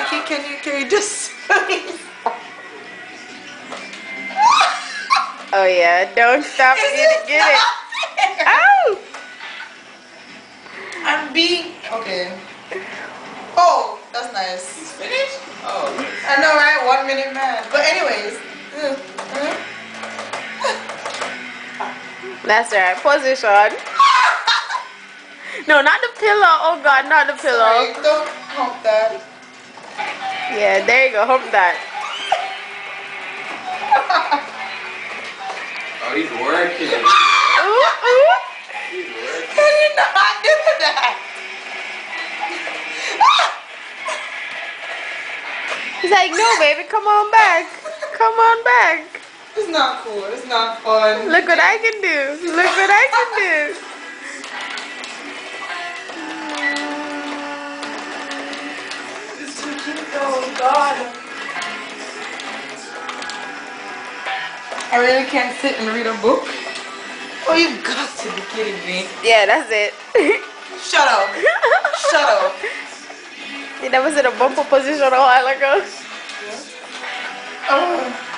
Can you just? Oh yeah, don't stop. Get it. Oh! I'm being okay. Oh, that's nice. He's finished? Oh. I know, right? 1 minute man. But anyways. That's right. Position. No, not the pillow. Oh God, not the pillow. Sorry, don't hump that. Yeah, there you go. Hump that. Oh, he's working. Ooh, ooh. He's working. Can you not do that? He's like, no, baby, come on back. Come on back. It's not cool. It's not fun. Look what I can do. Look what I can do. It's too cute though. God. I really can't sit and read a book. Oh, you've got to be kidding me. Yeah, that's it. Shut up. Shut up. You never said a bumper position a while ago. Oh.